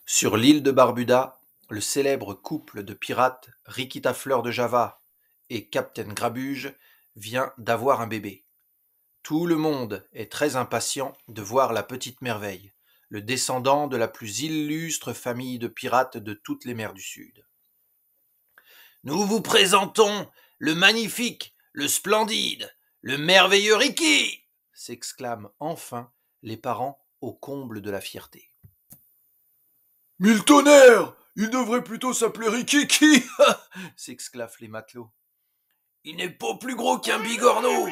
Sur l'île de Barbuda, le célèbre couple de pirates Rikita Fleur de Java et Captain Grabuge vient d'avoir un bébé. Tout le monde est très impatient de voir la petite merveille, le descendant de la plus illustre famille de pirates de toutes les mers du Sud. Nous vous présentons le magnifique, le splendide, le merveilleux Ricky s'exclament enfin les parents au comble de la fierté. Mille tonnerres! Il devrait plutôt s'appeler Rikiki! s'exclament les matelots. Il n'est pas plus gros qu'un bigorneau!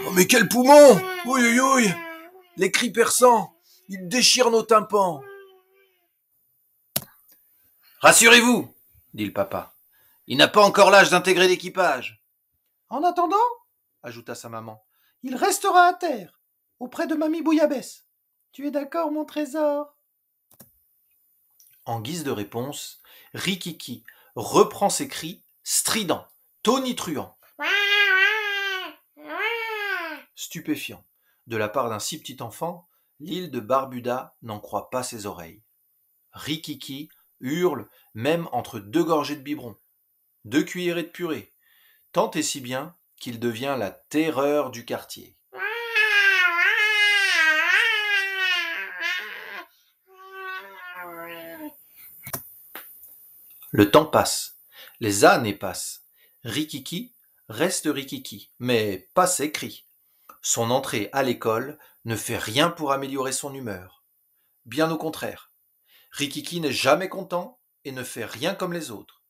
Oh mais quel poumon! Oui oui oui! Les cris perçants! Ils déchirent nos tympans! Rassurez-vous, dit le papa. Il n'a pas encore l'âge d'intégrer l'équipage. En attendant, ajouta sa maman, il restera à terre, auprès de mamie Bouillabaisse. Tu es d'accord, mon trésor? En guise de réponse, Rikiki reprend ses cris stridents, tonitruants, stupéfiants. De la part d'un si petit enfant, l'île de Barbuda n'en croit pas ses oreilles. Rikiki hurle même entre deux gorgées de biberon, 2 cuillerées de purée, tant et si bien qu'il devient la terreur du quartier. Le temps passe, les années passent. Rikiki reste Rikiki, mais pas ses cris. Son entrée à l'école ne fait rien pour améliorer son humeur. Bien au contraire, Rikiki n'est jamais content et ne fait rien comme les autres.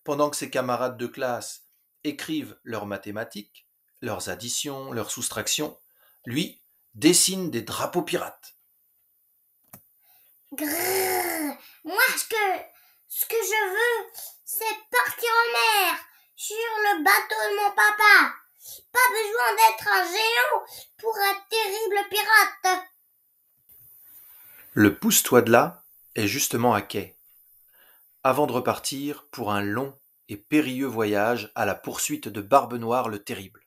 Pendant que ses camarades de classe écrivent leurs mathématiques, leurs additions, leurs soustractions, lui dessine des drapeaux pirates. Grrr. Moi, ce que je veux, c'est partir en mer, sur le bateau de mon papa. Pas besoin d'être un géant pour un terrible pirate. Le pousse-toi de là est justement à quai, avant de repartir pour un long et périlleux voyage à la poursuite de Barbe Noire le Terrible.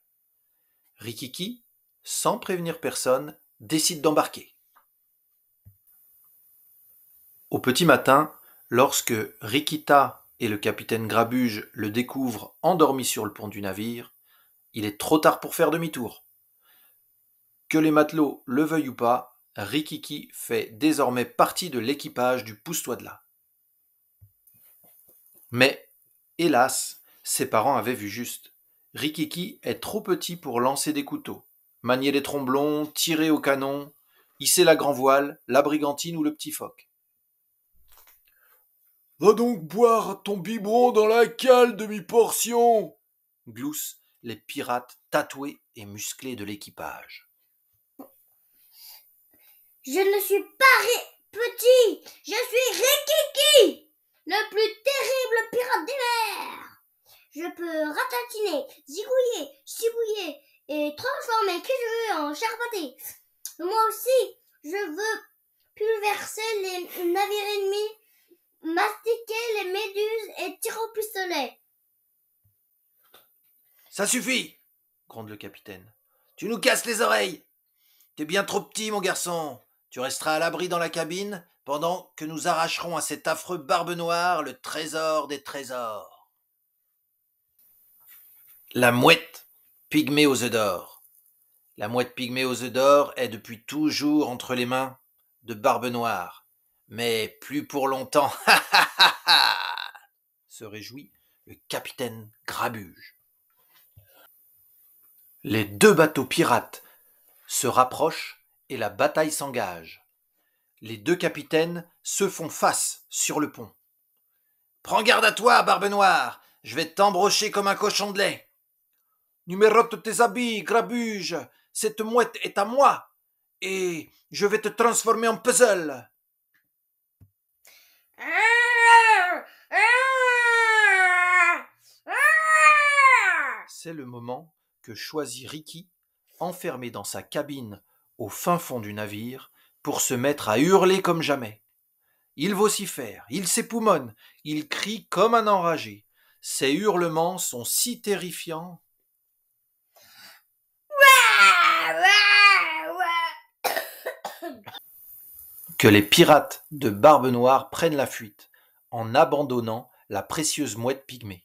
Rikiki, sans prévenir personne, décide d'embarquer. Au petit matin, lorsque Rikita et le capitaine Grabuge le découvrent endormi sur le pont du navire, il est trop tard pour faire demi-tour. Que les matelots le veuillent ou pas, Rikiki fait désormais partie de l'équipage du pousse-toi de là. Mais, hélas, ses parents avaient vu juste. Rikiki est trop petit pour lancer des couteaux, manier les tromblons, tirer au canon, hisser la grand voile, la brigantine ou le petit phoque. Va donc boire ton biberon dans la cale de mi-portion! Gloussent les pirates tatoués et musclés de l'équipage. Je ne suis pas petit, je suis Rikiki, le plus terrible pirate des mers. Je peux ratatiner, zigouiller, chibouiller et transformer qui je veux en charpenté. Moi aussi, je veux pulverser les navires ennemis, mastiquer les méduses et tirer au pistolet. Ça suffit, gronde le capitaine. Tu nous casses les oreilles. T'es bien trop petit, mon garçon. Tu resteras à l'abri dans la cabine pendant que nous arracherons à cet affreux Barbe Noire le trésor des trésors. La mouette pygmée aux œufs d'or. La mouette pygmée aux œufs d'or est depuis toujours entre les mains de Barbe Noire. Mais plus pour longtemps, se réjouit le capitaine Grabuge. Les 2 bateaux pirates se rapprochent et la bataille s'engage. Les 2 capitaines se font face sur le pont. « Prends garde à toi, Barbe Noire, je vais t'embrocher comme un cochon de lait. »« Numérote tes habits, Grabuge, cette mouette est à moi, et je vais te transformer en puzzle. » C'est le moment que choisit Ricky, enfermé dans sa cabine au fin fond du navire, pour se mettre à hurler comme jamais. Il vocifère, il s'époumonne, il crie comme un enragé. Ses hurlements sont si terrifiants. que les pirates de Barbe Noire prennent la fuite, en abandonnant la précieuse mouette pygmée.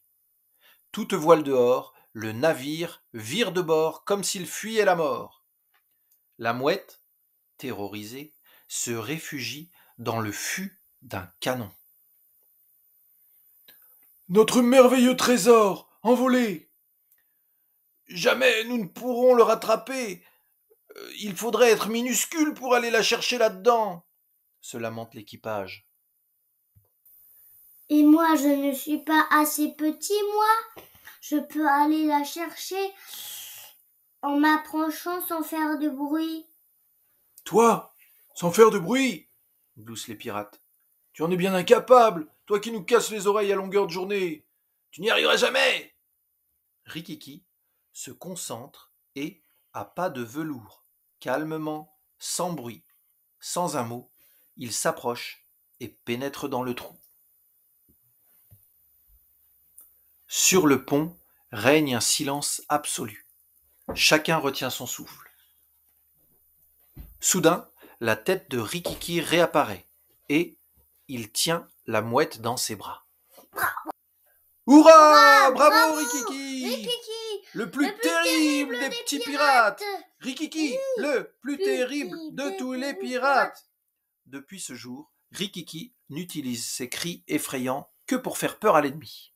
Toute voile dehors, le navire vire de bord comme s'il fuyait la mort. La mouette, terrorisée, se réfugie dans le fût d'un canon. Notre merveilleux trésor, envolé! Jamais nous ne pourrons le rattraper. Il faudrait être minuscule pour aller la chercher là-dedans, se lamente l'équipage. Et moi, je ne suis pas assez petit, moi. Je peux aller la chercher en m'approchant sans faire de bruit. Toi, sans faire de bruit, Gloussent les pirates. tu en es bien incapable, toi qui nous casses les oreilles à longueur de journée. Tu n'y arriveras jamais. Rikiki se concentre et, à pas de velours, calmement, sans bruit, sans un mot, il s'approche et pénètre dans le trou. Sur le pont règne un silence absolu. Chacun retient son souffle. Soudain, la tête de Rikiki réapparaît et il tient la mouette dans ses bras. Hurrah! Bravo, Bravo, Rikiki! Rikiki, Le plus terrible des petits pirates! Rikiki, le plus terrible de tous les pirates! Depuis ce jour, Rikiki n'utilise ses cris effrayants que pour faire peur à l'ennemi.